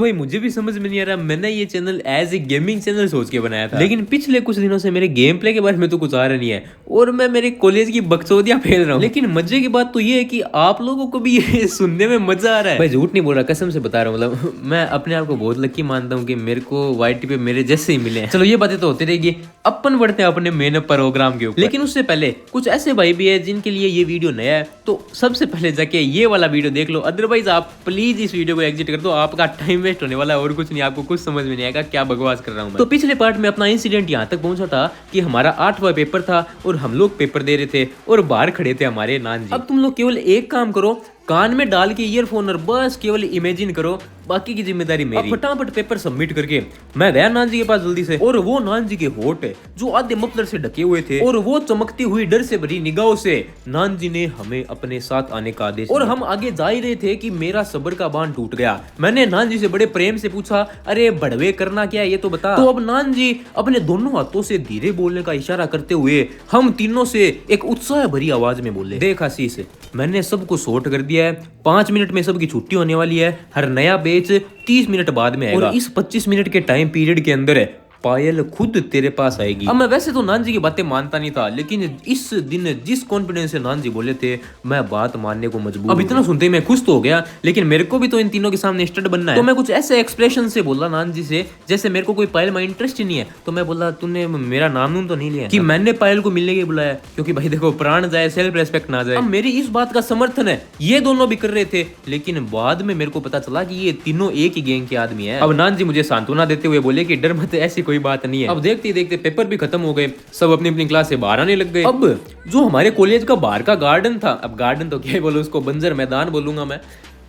तो भाई मुझे भी समझ में नहीं आ रहा, मैंने ये channel as a gaming channel सोच के बनाया था, लेकिन पिछले कुछ दिनों से मेरे गेम प्ले के बारे में तो कुछ आ रहा नहीं है और मैं मेरे कॉलेज की बकचोदियां फैल रहा हूँ। लेकिन मजे की बात तो ये है कि आप लोगों को भी ये सुनने में मजा आ रहा है। भाई झूठ नहीं बोल रहा, कसम से बता रहा हूँ, मतलब मैं अपने आप को बहुत लकी मानता हूँ कि मेरे को वाईटी पे मेरे जैसे ही मिले हैं। चलो ये बातें तो होती रहेगी, अपन बढ़ते हैं अपने मेन प्रोग्राम के ऊपर। लेकिन उससे पहले कुछ ऐसे भाई भी है जिनके लिए ये वीडियो नया है, तो सबसे पहले जाके ये वाला वीडियो देख लो, अदरवाइज आप प्लीज इस वीडियो को एग्जिट कर दो, आपका टाइम वेस्ट होने वाला है और कुछ नहीं, आपको कुछ समझ में नहीं आएगा क्या बकवास कर रहा हूँ मैं। तो पिछले पार्ट में अपना इंसिडेंट यहाँ तक पहुंचा था कि हमारा 8वां पेपर था और हम लोग पेपर दे रहे थे और बाहर खड़े थे हमारे नान जी। अब तुम लोग केवल एक काम करो, कान में डाल के ईयरफोन और बस केवल इमेजिन करो, बाकी की जिम्मेदारी मेरी। अब फटाफट पेपर सबमिट करके मैं गया नान जी के पास जल्दी से, और वो नान जी के होठ जो आधे मफलर से ढके हुए थे और वो चमकती हुई डर से भरी निगाहों से नान जी ने हमें अपने साथ आने का आदेश और हम आगे जा ही रहे थे कि मेरा सब्र का बांध टूट गया। मैंने नान जी से बड़े प्रेम से पूछा, अरे बड़वे करना क्या है ये तो बता। तो अब नान जी अपने दोनों हाथों से धीरे बोलने का इशारा करते हुए हम तीनों से एक उत्साह भरी आवाज में बोले, देख आशीष, मैंने सबको सॉर्ट कर दिया है, 5 मिनट में सबकी छुट्टी होने वाली है, हर नया बैच 30 मिनट बाद में आएगा और इस 25 मिनट के टाइम पीरियड के अंदर पायल खुद तेरे पास आएगी। अब मैं वैसे तो नान जी की बातें मानता नहीं था, लेकिन इस दिन जिस कॉन्फिडेंस से नान जी बोले थे मैं बात मानने को मजबूर। अब इतना सुनते ही मैं खुश तो हो गया, लेकिन मेरे को भी तो इन तीनों के सामने स्टड बनना है। तो मैं कुछ ऐसे एक्सप्रेशन से बोला नान जी से जैसे मेरे को कोई पायल में इंटरेस्ट ही नहीं है। तो मैं बोला, तूने मेरा नाम तो नहीं लिया कि मैंने पायल को मिलने के बुलाया, क्योंकि भाई देखो प्राण जाए सेल्फ रेस्पेक्ट ना जाए। अब मेरी इस बात का समर्थन है ये दोनों भी कर रहे थे, लेकिन बाद में मेरे को पता चला कि ये तीनों एक ही गैंग के आदमी है। अब नान जी मुझे सांत्वना देते हुए बोले कि डर मत, ऐसी कोई बात नहीं है। अब देखते ही देखते पेपर भी खत्म हो गए, सब अपनी अपनी क्लास से बाहर आने लग गए। अब जो हमारे कॉलेज का बाहर का गार्डन था, अब गार्डन तो क्या बोलूं उसको, बंजर मैदान बोलूंगा मैं,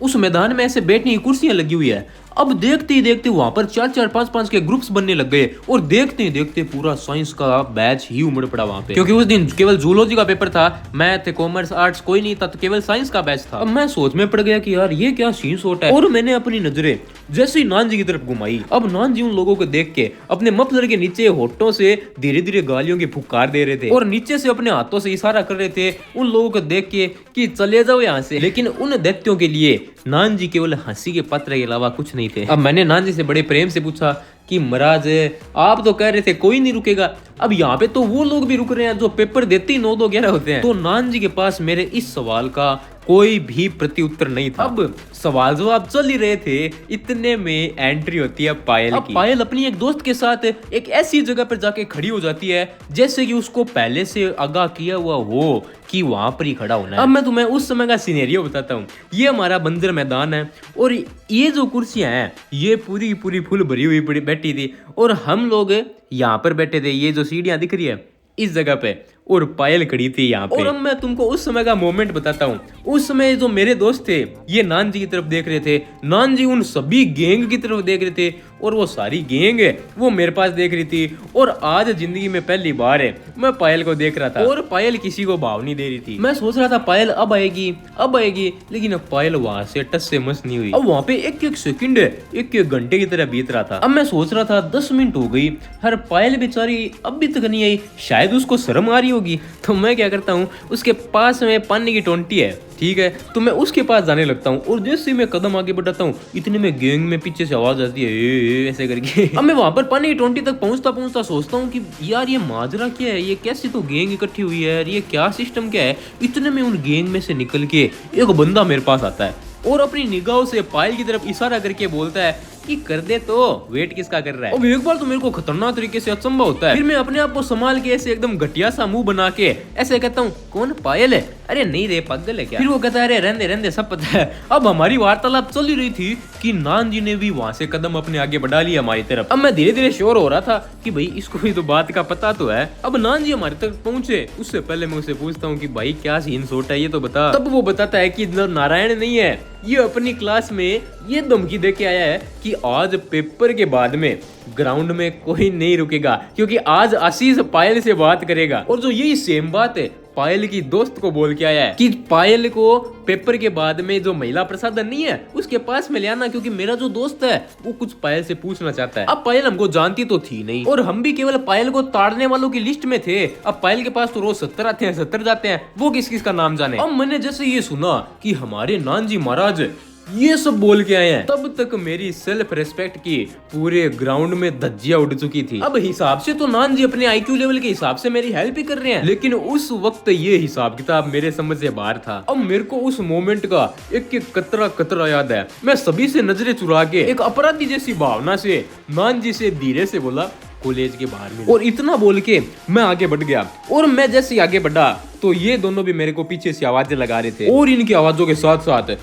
उस मैदान में ऐसे बैठने की कुर्सियां लगी हुई है। अब देखते ही देखते वहां पर 4-4, 5-5 के ग्रुप्स बनने लग गए और देखते ही देखते पूरा साइंस का बैच ही उमड़ पड़ा वहां पे, क्योंकि उस दिन केवल जूलॉजी का पेपर था, मैथ कॉमर्स आर्ट्स कोई नहीं था, तो केवल साइंस का बैच था। अब मैं सोच में पड़ गया कि यार ये क्या सीन शॉट है, और मैंने अपनी नजरें जैसे ही नान जी की तरफ घुमाई, अब नान जी उन लोगों को देख के अपने मफलर के नीचे होठों से धीरे धीरे गालियों की फुकार दे रहे थे और नीचे से अपने हाथों से इशारा कर रहे थे उन लोगों को देख के कि चले जाओ यहाँ से। लेकिन उन दैत्यों के लिए नान जी केवल हंसी के पात्र के अलावा कुछ नहीं थे। अब मैंने नान जी से बड़े प्रेम से पूछा कि महाराज आप तो कह रहे थे कोई नहीं रुकेगा, अब यहाँ पे तो वो लोग भी रुक रहे हैं जो पेपर देते ही 9-2-11 होते हैं। तो नान जी के पास मेरे इस सवाल का कोई भी प्रत्युत्तर नहीं था। अब सवाल जवाब चल ही रहे थे, इतने में एंट्री होती है पायल की। पायल अपनी एक दोस्त के साथ एक ऐसी जगह पर जाके खड़ी हो जाती है जैसे कि उसको पहले से आगाह किया हुआ हो कि वहां पर ही खड़ा होना है। अब मैं तुम्हें उस समय का सिनेरियो बताता हूँ। ये हमारा बंजर मैदान है और ये जो कुर्सियां हैं ये पूरी पूरी फुल भरी हुई बैठी थी और हम लोग यहाँ पर बैठे थे, ये जो सीढ़ियां दिख रही है इस जगह पे, और पायल खड़ी थी यहाँ पे। और अब मैं तुमको उस समय का मोमेंट बताता हूँ। उस समय जो मेरे दोस्त थे ये नान जी की तरफ देख रहे थे, नान जी उन सभी गैंग की तरफ देख रहे थे और वो सारी गैंग है वो मेरे पास देख रही थी। और आज जिंदगी में पहली बार है मैं पायल को देख रहा था और पायल किसी को भाव नहीं दे रही थी। मैं सोच रहा था पायल अब आएगी, लेकिन अब पायल वहां से टस से मस नहीं हुई। अब वहां पे एक सेकंड एक घंटे की तरह बीत रहा था। अब मैं सोच रहा था 10 मिनट हो गई, हर पायल बेचारी अब भी तक नहीं आई, शायद उसको शर्म आ रही होगी। तो मैं क्या करता हूँ, उसके पास में पानी की टोंटी है, ठीक है, तो मैं उसके पास जाने लगता हूँ और जैसे ही मैं कदम आगे बढ़ाता हूँ इतने में गैंग में पीछे से आवाज आती है ऐसे करके। अब मैं वहां पर पानी की टोंटी तक पहुंचता सोचता हूँ कि यार ये माजरा क्या है, ये कैसी तो गैंग इकट्ठी हुई है यार, ये क्या सिस्टम क्या है। इतने में उन गैंग में से निकल के एक बंदा मेरे पास आता है और अपनी निगाहों से पायल की तरफ इशारा करके बोलता है कि कर दे, तो वेट किसका कर रहा है। अब एक बार तो मेरे को खतरनाक तरीके से अचंभा होता है, फिर मैं अपने आप को संभाल के ऐसे एकदम घटिया सा मुंह बना के ऐसे कहता हूँ, कौन पायल है? अरे नहीं रे पागल है क्या? फिर वो कहता है, अरे रहने सब पता है। अब हमारी वार्तालाप चल ही रही थी कि नान जी ने भी वहां से कदम अपने आगे बढ़ा लिया हमारी तरफ। अब मैं धीरे धीरे श्योर हो रहा था कि भाई इसको भी तो बात का पता तो है। अब नान जी हमारे तक पहुंचे, उससे पहले मैं उसे पूछता हूँ कि भाई क्या सीन शॉट है ये तो बता। तब वो बताता है कि नारायण नहीं है, ये अपनी क्लास में ये धमकी दे के आया है कि आज पेपर के बाद में ग्राउंड में कोई नहीं रुकेगा, क्योंकि आज आशीष पायल से बात करेगा। और जो यही सेम बात है पायल की दोस्त को बोल के आया है कि पायल को पेपर के बाद में जो महिला प्रसाधन नहीं है उसके पास में ले आना, क्योंकि मेरा जो दोस्त है वो कुछ पायल से पूछना चाहता है। अब पायल हमको जानती तो थी नहीं और हम भी केवल पायल को ताड़ने वालों की लिस्ट में थे। अब पायल के पास तो रोज 70 आते हैं 70 जाते हैं, वो किस किस का नाम जाने। अब मैंने जैसे ये सुना कि हमारे नान जी महाराज ये सब बोल के आए हैं। तब तक मेरी सेल्फ रेस्पेक्ट की पूरे ग्राउंड में धज्जियां उड़ चुकी थी। अब हिसाब से तो नान जी अपने IQ लेवल के हिसाब से मेरी हेल्प ही कर रहे हैं, लेकिन उस वक्त ये हिसाब किताब मेरे समझ से बाहर था। अब मेरे को उस मोमेंट का एक एक कतरा कतरा याद है। मैं सभी से नजरें चुरा के एक अपराधी जैसी भावना से नान जी से धीरे से बोला, कॉलेज के बाहर में। और इतना बोल के मैं आगे बढ़ गया। और मैं जैसे आगे बढ़ा तो ये दोनों भी मेरे को पीछे से आवाजें लगा रहे थे, और इनकी आवाजों के साथ साथ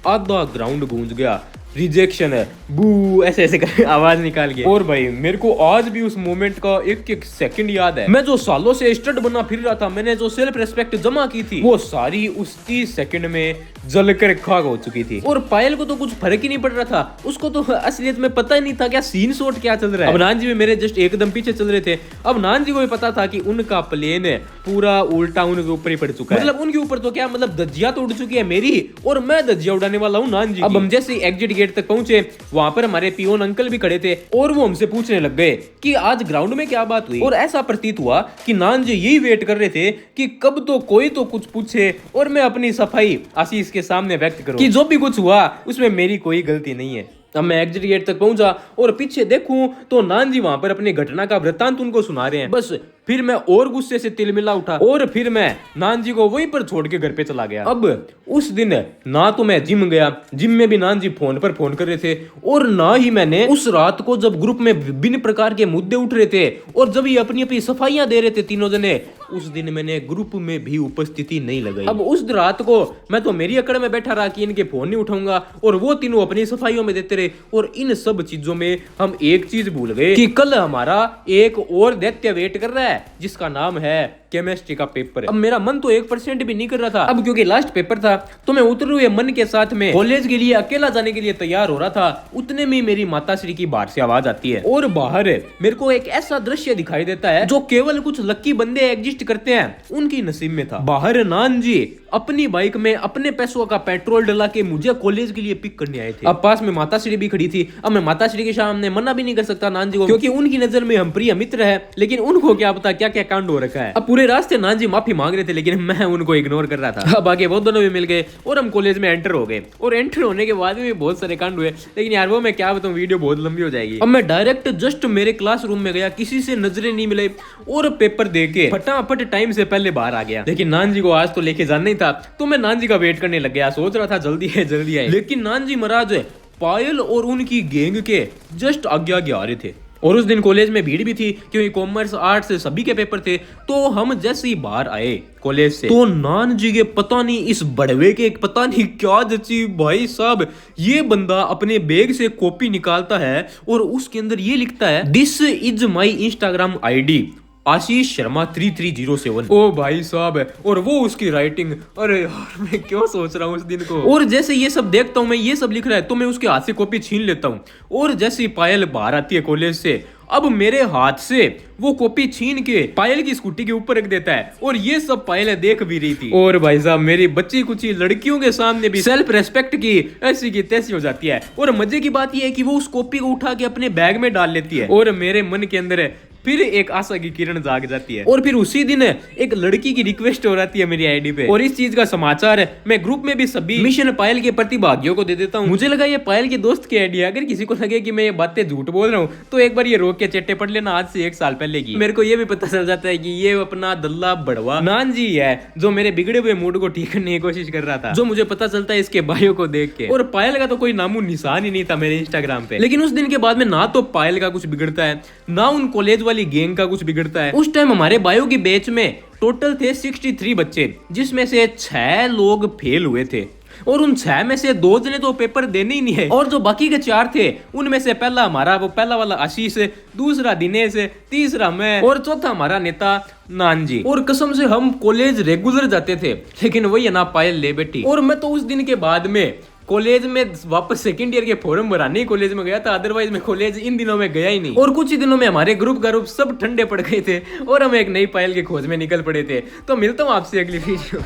आधा ग्राउंड गूंज गया, रिजेक्शन है, बू, ऐसे ऐसे करके आवाज निकाल के। और भाई मेरे को आज भी उस मोमेंट का एक एक सेकंड याद है। मैं जो सालों से स्टड बना फिर रहा था, मैंने जो सेल्फ रेस्पेक्ट जमा की थी, वो सारी उस 30 सेकंड में जलकर खाक हो चुकी थी। और पायल को तो कुछ फर्क ही नहीं पड़ रहा था, उसको तो असलियत में पता ही नहीं था क्या सीन शॉट क्या चल रहा है। अब नान जी भी मेरे जस्ट एकदम पीछे चल रहे थे। अब नान जी को भी पता था कि उनका प्लेन है पूरा उल्टा उनके ऊपर ही पड़ चुका है। मतलब उनके ऊपर तो क्या, मतलब धज्जियां तो उड़ चुकी है मेरी, और मैं धज्जियां उड़ाने वाला हूँ नान जी। अब हम जैसे एग्जिट गेट तक पहुंचे, वहां पर हमारे पियोन अंकल भी खड़े थे, और वो हमसे पूछने लग गए कि आज ग्राउंड में क्या बात हुई। और ऐसा प्रतीत हुआ कि नान जी यही वेट कर रहे थे कि कब तो कोई तो कुछ पूछे और मैं अपनी सफाई आशीष के सामने व्यक्त करूं कि जो भी कुछ हुआ उसमें मेरी कोई गलती नहीं है। अब मैं एग्जिट गेट तक पहुंचा और पीछे देखूं तो नान जी वहां पर अपनी घटना का वृत्तांत उनको सुना रहे हैं। बस फिर मैं और गुस्से से तिलमिला उठा, और फिर मैं नान जी को वहीं पर छोड़ के घर पे चला गया। अब उस दिन ना तो मैं जिम गया, जिम में भी नान जी फोन पर फोन कर रहे थे, और ना ही मैंने उस रात को जब ग्रुप में विभिन्न प्रकार के मुद्दे उठ रहे थे और जब ये अपनी अपनी सफाइयां दे रहे थे तीनों जने, उस दिन मैंने ग्रुप में भी उपस्थिति नहीं लगाई। अब उस रात को मैं तो मेरी अकड़ में बैठा रहा कि इनके फोन नहीं उठाऊंगा, और वो तीनों अपनी सफाइयों में देते रहे। और इन सब चीजों में हम एक चीज भूल गए कि कल हमारा एक और दैत्य वेट कर रहा है जिसका नाम है केमिस्ट्री का पेपर। अब मेरा मन तो 1% भी नहीं कर रहा था, अब क्योंकि लास्ट पेपर था तो मैं उतरे हुए मन के साथ में कॉलेज के लिए अकेला जाने के लिए तैयार हो रहा था। उतने में मेरी माता श्री की बाहर से आवाज आती है, और बाहर मेरे को एक ऐसा दृश्य दिखाई देता है जो केवल कुछ लक्की बंदे एग्जिस्ट करते हैं उनकी नसीब में था। बाहर नान जी अपनी बाइक में अपने पैसों का पेट्रोल डला के मुझे कॉलेज के लिए पिक करने आए थे। अब पास में माता श्री भी खड़ी थी। अब मैं माता श्री के सामने मना भी नहीं कर सकता नान जी को, क्योंकि उनकी नजर में हम प्रिय मित्र है, लेकिन उनको क्या पता क्या क्या कांड हो रखा है। अब पूरे रास्ते नान जी माफी मांग रहे थे, लेकिन मैं उनको इग्नोर कर रहा था। अब आगे वो दोनों भी मिल गए और हम कॉलेज में एंटर हो गए, और एंटर होने के बाद भी बहुत सारे कांड हुए, लेकिन यार वो मैं क्या बताऊं, वीडियो बहुत लंबी हो जाएगी। अब मैं डायरेक्ट जस्ट मेरे क्लासरूम में गया, किसी से नजरें नहीं मिले, और पेपर दे के फटाफट टाइम से पहले बाहर आ गया। लेकिन नान जी को आज तो लेके जाना ही था, तो मैं नान जी का वेट करने लग गया। सोच रहा था जल्दी है जल्दी है, लेकिन नान जी महाराज पायल और उनकी गैंग के जस्ट आगे आगे आ रहे थे। और उस दिन कॉलेज में भीड़ भी थी क्योंकि कॉमर्स आर्ट्स सभी के पेपर थे। तो हम जैसे ही बाहर आए कॉलेज से, तो नान जी के पता नहीं इस बड़वे के पता नहीं क्या जची भाई साहब, ये बंदा अपने बैग से कॉपी निकालता है और उसके अंदर ये लिखता है, this is my Instagram ID Ashish Sharma 3307। ओ भाई साहब, और वो उसकी राइटिंग, अरे यार मैं क्यों सोच रहा हूँ उस दिन को। और जैसे ये सब देखता हूँ मैं, ये सब लिख रहा है, तो मैं उसके हाथ से कॉपी छीन लेता हूँ। और जैसे ही पायल बाहर आती है कॉलेज से, अब मेरे हाथ से वो कॉपी छीन के पायल की स्कूटी के ऊपर रख देता है, और ये सब पायल देख भी रही थी। और भाई साहब मेरी बच्ची कुछ लड़कियों के सामने भी सेल्फ रेस्पेक्ट की ऐसी की तैसी हो जाती है। और मजे की बात ये है कि वो उस कॉपी को उठा के अपने बैग में डाल लेती है, और मेरे मन के अंदर फिर एक आशा की किरण जाग जाती है। और फिर उसी दिन एक लड़की की रिक्वेस्ट हो जाती है मेरी आईडी पे, और इस चीज का समाचार मैं ग्रुप में भी सभी मिशन पायल के प्रतिभागियों को दे देता हूँ। मुझे लगा ये पायल के दोस्त की आईडिया, अगर किसी को लगे कि मैं ये बातें झूठ बोल रहा हूँ तो एक बार ये रोक के चट्टे पढ़ लेना, आज से 1 साल पहले की। मेरे को ये भी पता चल जाता है कि ये अपना दल्ला बड़वा नान जी है जो मेरे बिगड़े हुए मूड को ठीक करने की कोशिश कर रहा था, जो मुझे पता चलता है इसके बायो को देख के। और पायल का तो कोई नामो निशान ही नहीं था मेरे इंस्टाग्राम पे। लेकिन उस दिन के बाद में ना तो पायल का कुछ बिगड़ता है, ना उन कॉलेज वाली गैंग का कुछ बिगड़ता है। उस टाइम हमारे बायो की बैच में टोटल थे 63 बच्चे, जिसमें से 6 लोग फेल हुए थे, और उन 6 में से 2 जने तो पेपर देने ही नहीं है, और जो बाकी के 4 थे उनमें से पहला हमारा वो पहला वाला आशीष, दूसरा दिनेश, तीसरा मैं, और चौथा हमारा नेता नान जी। और कसम से हम कॉलेज रेगुलर जाते थे, लेकिन वही ना पायल ले बेटी। और मैं तो उस दिन के बाद में कॉलेज में वापस सेकंड ईयर के फॉर्म भराने कॉलेज में गया था, अदरवाइज मैं कॉलेज इन दिनों में गया ही नहीं। और कुछ ही दिनों में हमारे ग्रुप सब ठंडे पड़ गए थे और हम एक नई पायल की खोज में निकल पड़े थे। तो मिलता हूँ आपसे अगली वीडियो।